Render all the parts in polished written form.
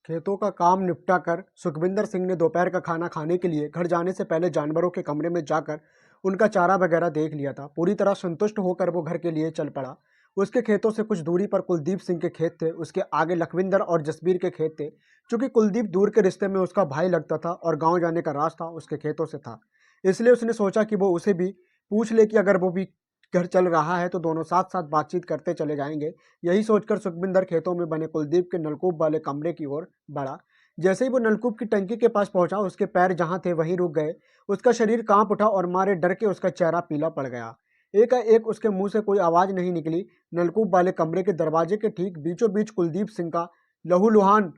खेतों का काम निपटा कर सुखविंदर सिंह ने दोपहर का खाना खाने के लिए घर जाने से पहले जानवरों के कमरे में जाकर उनका चारा वगैरह देख लिया था। पूरी तरह संतुष्ट होकर वो घर के लिए चल पड़ा। उसके खेतों से कुछ दूरी पर कुलदीप सिंह के खेत थे, उसके आगे लखविंदर और जसबीर के खेत थे। चूंकि कुलदीप दूर के रिश्ते में उसका भाई लगता था और गाँव जाने का रास्ता उसके खेतों से था, इसलिए उसने सोचा कि वो उसे भी पूछ ले कि अगर वो भी घर चल रहा है तो दोनों साथ साथ बातचीत करते चले जाएंगे। यही सोचकर सुखविंदर खेतों में बने कुलदीप के नलकूप वाले कमरे की ओर बढ़ा। जैसे ही वो नलकूप की टंकी के पास पहुंचा, उसके पैर जहां थे वहीं रुक गए। उसका शरीर कांप उठा और मारे डर के उसका चेहरा पीला पड़ गया। एकाएक उसके मुंह से कोई आवाज नहीं निकली। नलकूप वाले कमरे के दरवाजे के ठीक बीचों बीच कुलदीप सिंह का लहूलुहान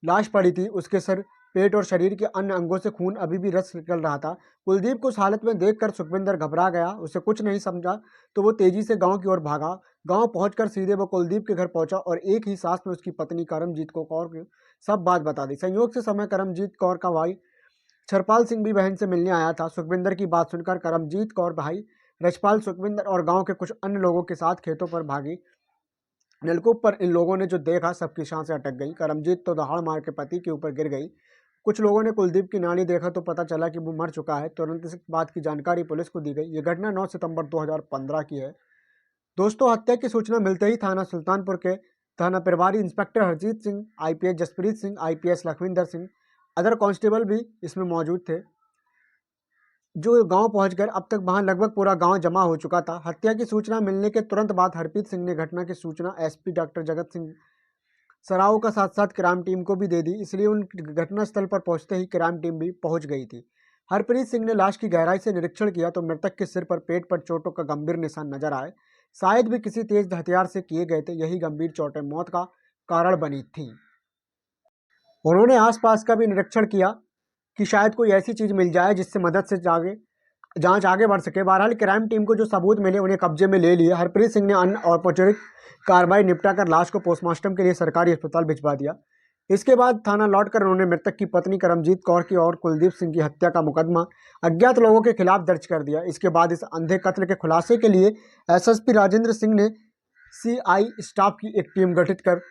लाश पड़ी थी। उसके सर, पेट और शरीर के अन्य अंगों से खून अभी भी रस निकल रहा था। कुलदीप को उस हालत में देखकर सुखविंदर घबरा गया। उसे कुछ नहीं समझा तो वो तेजी से गांव की ओर भागा। गांव पहुंचकर सीधे वो कुलदीप के घर पहुंचा और एक ही सांस में उसकी पत्नी करमजीत को कौर की सब बात बता दी। संयोग से समय करमजीत कौर का भाई छरपाल सिंह भी बहन से मिलने आया था। सुखविंदर की बात सुनकर करमजीत कौर भाई रजपाल, सुखविंदर और गांव के कुछ अन्य लोगों के साथ खेतों पर भागी। नलकूप पर इन लोगों ने जो देखा, सबकी सांसें अटक गई। करमजीत तो दहाड़ मार के पति के ऊपर गिर गई। कुछ लोगों ने कुलदीप की नानी देखा तो पता चला कि वो मर चुका है। तुरंत इस बात की जानकारी पुलिस को दी गई। ये घटना 9 सितंबर 2015 की है। दोस्तों, हत्या की सूचना मिलते ही थाना सुल्तानपुर के थाना प्रभारी inspector Harjeet Singh, IPS Jaspreet Singh, IPS Lakhwinder Singh, other constable भी इसमें मौजूद थे, जो गांव पहुंचकर अब तक वहां लगभग पूरा गांव जमा हो चुका था। हत्या की सूचना मिलने के तुरंत बाद हरप्रीत सिंह ने घटना की सूचना एसपी डॉक्टर जगत सिंह सराओं का साथ साथ क्राइम टीम को भी दे दी। इसलिए उन घटनास्थल पर पहुंचते ही क्राइम टीम भी पहुंच गई थी। हरप्रीत सिंह ने लाश की गहराई से निरीक्षण किया तो मृतक के सिर पर, पेट पर चोटों का गंभीर निशान नजर आए। शायद भी किसी तेज हथियार से किए गए थे। यही गंभीर चोटें मौत का कारण बनी थी। उन्होंने आसपास का भी निरीक्षण किया कि शायद कोई ऐसी चीज मिल जाए जिससे मदद से जांच आगे बढ़ सके। बहरहाल क्राइम टीम को जो सबूत मिले उन्हें कब्जे में ले लिए। हरप्रीत सिंह ने अन्य औपचारिक कार्रवाई निपटा कर लाश को पोस्टमार्टम के लिए सरकारी अस्पताल भिजवा दिया। इसके बाद थाना लौटकर उन्होंने मृतक की पत्नी करमजीत कौर की और कुलदीप सिंह की हत्या का मुकदमा अज्ञात लोगों के खिलाफ दर्ज कर दिया। इसके बाद इस अंधे कत्ल के खुलासे के लिए एसएसपी राजेंद्र सिंह ने सीआई स्टाफ की एक टीम गठित कर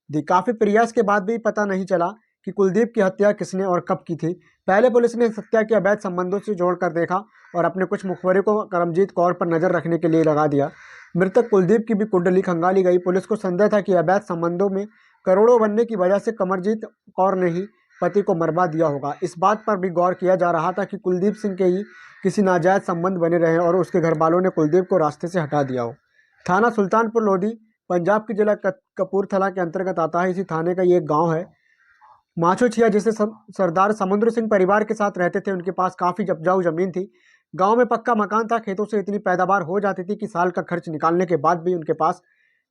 दी। काफी प्रयास के बाद भी पता नहीं चला कि कुलदीप की हत्या किसने और कब की थी। पहले पुलिस ने हत्या के अवैध संबंधों से जोड़कर देखा और अपने कुछ मुखबिरों को करमजीत कौर पर नजर रखने के लिए लगा दिया। मृतक कुलदीप की भी कुंडली खंगाली गई। पुलिस को संदेह था कि अवैध संबंधों में करोड़ों बनने की वजह से कमरजीत कौर ने ही पति को मरवा दिया होगा। इस बात पर भी गौर किया जा रहा था कि कुलदीप सिंह के ही किसी नाजायज संबंध बने रहे और उसके घर वालों ने कुलदीप को रास्ते से हटा दिया हो। थाना सुल्तानपुर लोधी पंजाब के जिला कपूरथला के अंतर्गत आता है। इसी थाने का ये एक गाँव है माछोछिया, जिसे सरदार समुद्र सिंह परिवार के साथ रहते थे। उनके पास काफी उपजाऊ जमीन थी। गांव में पक्का मकान था। खेतों से इतनी पैदावार हो जाती थी कि साल का खर्च निकालने के बाद भी उनके पास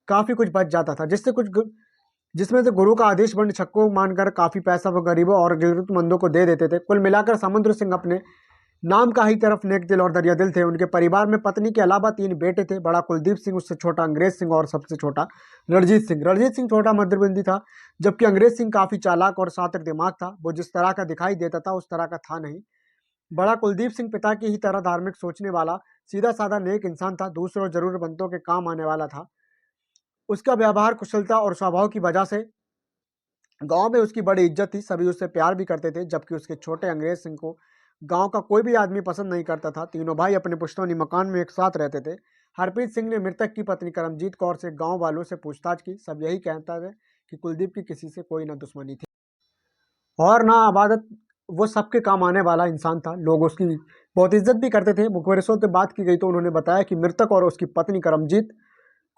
काफी कुछ बच जाता था, जिसमें से गुरु का आदेश बंद छक्को मानकर काफी पैसा वो गरीबों और जरूरतमंदों को दे देते थे। कुल मिलाकर समुद्र सिंह अपने नाम का ही तरफ नेक दिल और दरिया दिल थे। उनके परिवार में पत्नी के अलावा 3 बेटे थे। बड़ा कुलदीप सिंह, उससे छोटा अंग्रेज सिंह और सबसे छोटा रणजीत सिंह। रणजीत सिंह छोटा मध्यबिंदी था, जबकि अंग्रेज सिंह काफी चालाक और शातिर दिमाग था। वो जिस तरह का दिखाई देता था उस तरह का था नहीं। बड़ा कुलदीप सिंह पिता की ही तरह धार्मिक सोचने वाला, सीधा साधा नेक इंसान था। दूसरों जरूरतमंदों के काम आने वाला था। उसका व्यवहार, कुशलता और स्वभाव की वजह से गांव में उसकी बड़ी इज्जत थी। सभी उससे प्यार भी करते थे। जबकि उसके छोटे अंग्रेज सिंह को गांव का कोई भी आदमी पसंद नहीं करता था। तीनों भाई अपने पुश्तौनी मकान में एक साथ रहते थे। हरप्रीत सिंह ने मृतक की पत्नी करमजीत कौर से गांव वालों से पूछताछ की। सब यही कहता है कि कुलदीप की किसी से कोई ना दुश्मनी थी और ना आबादत। वो सबके काम आने वाला इंसान था। लोग उसकी बहुत इज्जत भी करते थे। मुखबिरों से बात की गई तो उन्होंने बताया कि मृतक और उसकी पत्नी करमजीत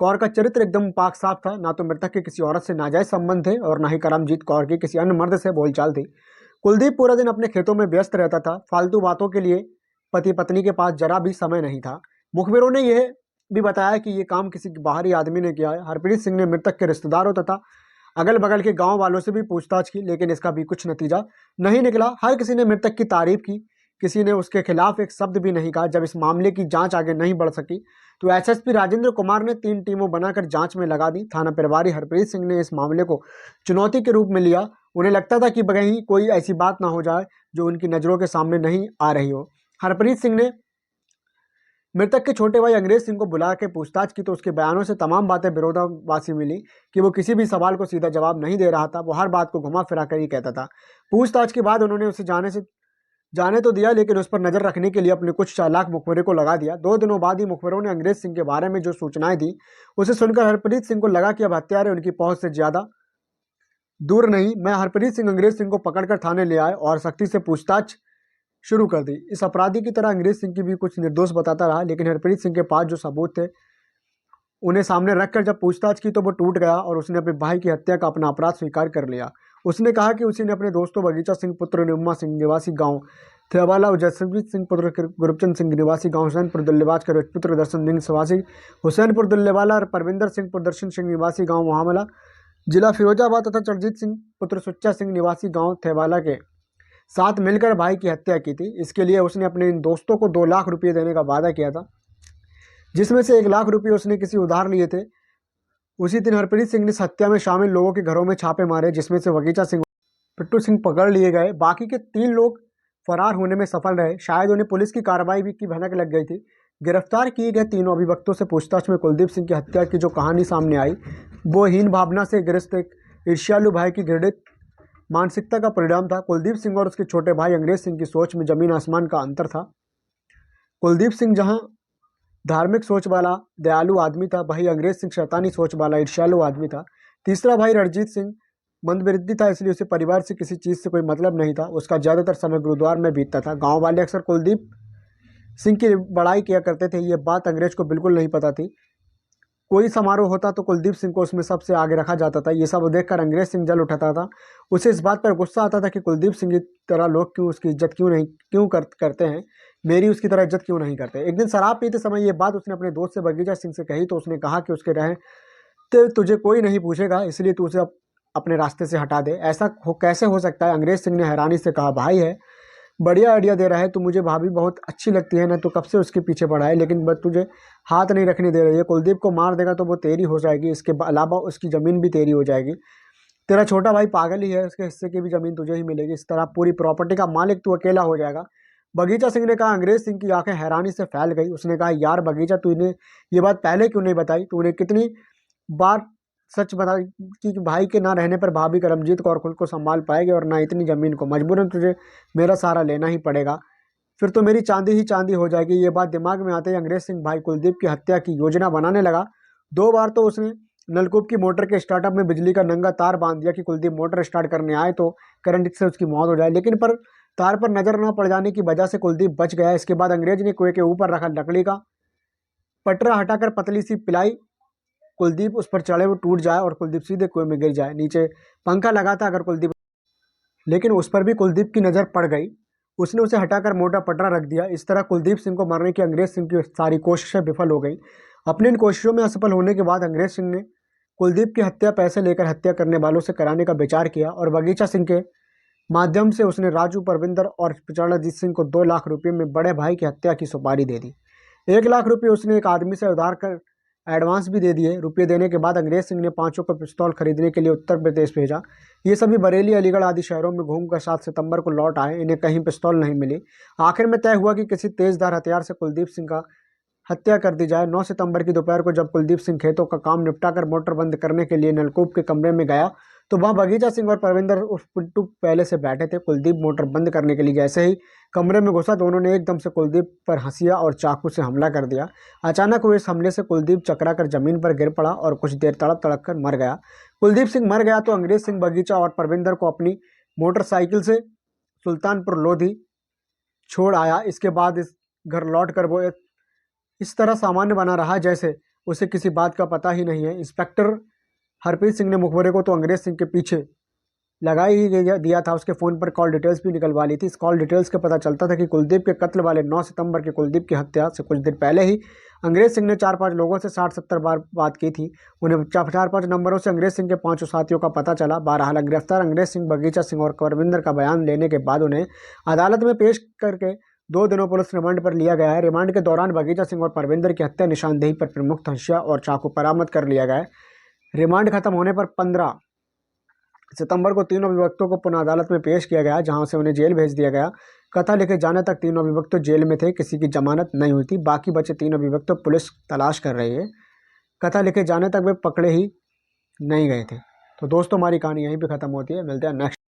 कौर का चरित्र एकदम पाक साफ था। ना तो मृतक के किसी औरत से नाजायज संबंध थे और ना ही करमजीत कौर की किसी अन्य मर्द से बोलचाल थी। कुलदीप पूरा दिन अपने खेतों में व्यस्त रहता था। फालतू बातों के लिए पति पत्नी के पास जरा भी समय नहीं था। मुखबिरों ने यह भी बताया कि ये काम किसी बाहरी आदमी ने किया है। हरप्रीत सिंह ने मृतक के रिश्तेदारों तथा अगल बगल के गांव वालों से भी पूछताछ की, लेकिन इसका भी कुछ नतीजा नहीं निकला। हर किसी ने मृतक की तारीफ की, किसी ने उसके खिलाफ एक शब्द भी नहीं कहा। जब इस मामले की जांच आगे नहीं बढ़ सकी तो एसएसपी राजेंद्र कुमार ने 3 टीमों बनाकर जांच में लगा दी। थाना प्रभारी हरप्रीत सिंह ने इस मामले को चुनौती के रूप में लिया। उन्हें लगता था कि कहीं कोई ऐसी बात ना हो जाए जो उनकी नज़रों के सामने नहीं आ रही हो। हरप्रीत सिंह ने मृतक के छोटे भाई अंग्रेज सिंह को बुला के पूछताछ की तो उसके बयानों से तमाम बातें विरोधाभासी मिली कि वो किसी भी सवाल को सीधा जवाब नहीं दे रहा था, वो हर बात को घुमा फिरा कर ही कहता था। पूछताछ के बाद उन्होंने उसे जाने तो दिया, लेकिन उस पर नजर रखने के लिए अपने कुछ चालाक मुखबिरों को लगा दिया। 2 दिनों बाद ही मुखबिरों ने अंग्रेज सिंह के बारे में जो सूचनाएं दी, उसे सुनकर हरप्रीत सिंह को लगा कि अब हत्यारे उनकी पहुंच से ज्यादा दूर नहीं। मैं हरप्रीत सिंह अंग्रेज सिंह को पकड़कर थाने ले आए और सख्ती से पूछताछ शुरू कर दी। इस अपराधी की तरह अंग्रेज सिंह की भी कुछ निर्दोष बताता रहा, लेकिन हरप्रीत सिंह के पास जो सबूत थे उन्हें सामने रखकर जब पूछताछ की तो वो टूट गया और उसने अपने भाई की हत्या का अपना अपराध स्वीकार कर लिया। उसने कहा कि उसी ने अपने दोस्तों बगीचा सिंह पुत्र निम्मा सिंह निवासी गांव थेवाला और जसवीत सिंह पुत्र गुरबचंद सिंह निवासी गांव हुसैनपुर दुल्लेबाज का पुत्र दर्शन सिंह निवासी हुसैनपुर दुल्लेवाला और परविंदर सिंह पुत्र दर्शन सिंह निवासी गांव मोहामला जिला फिरोजाबाद तथा चरणजीत सिंह पुत्र सुच्चा सिंह निवासी गांव थेवाला के साथ मिलकर भाई की हत्या की थी। इसके लिए उसने अपने इन दोस्तों को 2 लाख रुपये देने का वादा किया था, जिसमें से 1 लाख रुपये उसने किसी उधार लिए थे। उसी दिन हरप्रीत सिंह ने इस हत्या में शामिल लोगों के घरों में छापे मारे, जिसमें से बगीचा सिंह पिट्टू सिंह पकड़ लिए गए। बाकी के 3 लोग फरार होने में सफल रहे। शायद उन्हें पुलिस की कार्रवाई भी की भनक लग गई थी। गिरफ्तार किए गए तीनों अभियुक्तों से पूछताछ में कुलदीप सिंह की हत्या की जो कहानी सामने आई, वो हीन भावना से ग्रस्त एक ईर्ष्यालु भाई की घृणित मानसिकता का परिणाम था। कुलदीप सिंह और उसके छोटे भाई अंग्रेज सिंह की सोच में जमीन आसमान का अंतर था। कुलदीप सिंह जहां धार्मिक सोच वाला दयालु आदमी था, वही अंग्रेज सिंह शैतानी सोच वाला ईर्ष्यालु आदमी था। तीसरा भाई रणजीत सिंह मंदबिरदी था, इसलिए उसे परिवार से किसी चीज़ से कोई मतलब नहीं था। उसका ज़्यादातर समय गुरुद्वार में बीतता था। गांव वाले अक्सर कुलदीप सिंह की बड़ाई किया करते थे। ये बात अंग्रेज को बिल्कुल नहीं पता थी। कोई समारोह होता तो कुलदीप सिंह को उसमें सबसे आगे रखा जाता था। ये सब देखकर अंग्रेज सिंह जल उठाता था। उसे इस बात पर गुस्सा आता था कि कुलदीप सिंह की तरह लोग क्यों उसकी इज्जत करते हैं, मेरी उसकी तरह इज्जत क्यों नहीं करते। एक दिन शराब पीते समय ये बात उसने अपने दोस्त से बगीचा सिंह से कही तो उसने कहा कि उसके रहते तुझे कोई नहीं पूछेगा, इसलिए तू उसे अपने रास्ते से हटा दे। ऐसा कैसे हो सकता है? अंग्रेज सिंह ने हैरानी से कहा, भाई है बढ़िया आइडिया दे रहा है तू, मुझे भाभी बहुत अच्छी लगती है ना, तो कब से उसके पीछे पड़ा है, लेकिन बस तुझे हाथ नहीं रखने दे रही है। कुलदीप को मार देगा तो वो तेरी हो जाएगी, इसके अलावा उसकी ज़मीन भी तेरी हो जाएगी। तेरा छोटा भाई पागल ही है, उसके हिस्से की भी ज़मीन तुझे ही मिलेगी। इस तरह पूरी प्रॉपर्टी का मालिक तू अकेला हो जाएगा। बगीचा सिंह ने कहा। अंग्रेज सिंह की आंखें हैरानी से फैल गई। उसने कहा, यार बगीचा, तूने ये बात पहले क्यों नहीं बताई? तूने कितनी बार सच बता कि भाई के ना रहने पर भाभी करमजीत को और खुद को संभाल पाएगी और ना इतनी ज़मीन को। मजबूरन तुझे मेरा सहारा लेना ही पड़ेगा, फिर तो मेरी चांदी ही चांदी हो जाएगी। ये बात दिमाग में आते ही अंग्रेज सिंह भाई कुलदीप की हत्या की योजना बनाने लगा। 2 बार तो उसने नलकूप की मोटर के स्टार्टअप में बिजली का नंगा तार बांध दिया कि कुलदीप मोटर स्टार्ट करने आए तो करंट से उसकी मौत हो जाए, लेकिन पर तार पर नजर न पड़ जाने की वजह से कुलदीप बच गया। इसके बाद अंग्रेज ने कुएं के ऊपर रखा लकड़ी का पटरा हटाकर पतली सी पिलाई कुलदीप उस पर चढ़े वो टूट जाए और कुलदीप सीधे कुएं में गिर जाए। नीचे पंखा लगा था अगर कुलदीप, लेकिन उस पर भी कुलदीप की नज़र पड़ गई। उसने उसे हटाकर मोटा पटरा रख दिया। इस तरह कुलदीप सिंह को मारने की अंग्रेज सिंह की सारी कोशिशें विफल हो गई। अपनी इन कोशिशों में असफल होने के बाद अंग्रेज सिंह ने कुलदीप की हत्या पैसे लेकर हत्या करने वालों से कराने का विचार किया और बगीचा सिंह के माध्यम से उसने राजू, परविंदर और चरणजीत सिंह को 2 लाख रुपये में बड़े भाई की हत्या की सुपारी दे दी। 1 लाख रुपये उसने एक आदमी से उधार कर एडवांस भी दे दिए। रुपये देने के बाद अंग्रेज सिंह ने 5 को पिस्तौल खरीदने के लिए उत्तर प्रदेश भेजा। ये सभी बरेली, अलीगढ़ आदि शहरों में घूमकर 7 सितंबर को लौट आए। इन्हें कहीं पिस्तौल नहीं मिली। आखिर में तय हुआ कि किसी तेजधार हथियार से कुलदीप सिंह का हत्या कर दी जाए। 9 सितंबर की दोपहर को जब कुलदीप सिंह खेतों का काम निपटाकर मोटर बंद करने के लिए नलकूप के कमरे में गया तो वहां बगीचा सिंह और परविंदर उर्फ पिंटू पहले से बैठे थे। कुलदीप मोटर बंद करने के लिए जैसे ही कमरे में घुसा दोनों ने एकदम से कुलदीप पर हंसिया और चाकू से हमला कर दिया। अचानक हुए इस हमले से कुलदीप चकराकर जमीन पर गिर पड़ा और कुछ देर तड़प तड़प कर मर गया। कुलदीप सिंह मर गया तो अंग्रेज सिंह बगीचा और परविंदर को अपनी मोटरसाइकिल से सुल्तानपुर लोधी छोड़ आया। इसके बाद इस घर लौट कर वो इस तरह सामान्य बना रहा जैसे उसे किसी बात का पता ही नहीं है। इंस्पेक्टर हरप्रीत सिंह ने मुखबिर को तो अंग्रेज सिंह के पीछे लगा ही दिया था। उसके फ़ोन पर कॉल डिटेल्स भी निकलवा ली थी। इस कॉल डिटेल्स के पता चलता था कि कुलदीप के कत्ल वाले 9 सितंबर के कुलदीप की हत्या से कुछ दिन पहले ही अंग्रेज सिंह ने 4-5 लोगों से 60-70 बार बात की थी। उन्हें 4-5 नंबरों से अंग्रेज सिंह के 5 साथियों का पता चला। बहरहाल गिरफ्तार अंग्रेज सिंह, बगीचा सिंह और करविंदर का बयान लेने के बाद उन्हें अदालत में पेश करके 2 दिनों पुलिस रिमांड पर लिया गया है। रिमांड के दौरान बगीचा सिंह और परविंदर की हत्या, निशानदेही पर प्रमुख हंसिया और चाकू बरामद कर लिया गया है। रिमांड खत्म होने पर 15 सितंबर को तीनों अभियुक्तों को पुनः अदालत में पेश किया गया, जहां से उन्हें जेल भेज दिया गया। कथा लिखे जाने तक तीनों अभियुक्त जेल में थे, किसी की जमानत नहीं हुई थी। बाकी बचे तीन अभियुक्त पुलिस तलाश कर रही है। कथा लिखे जाने तक वे पकड़े ही नहीं गए थे। तो दोस्तों, हमारी कहानी यहीं पे ख़त्म होती है। मिलते हैं नेक्स्ट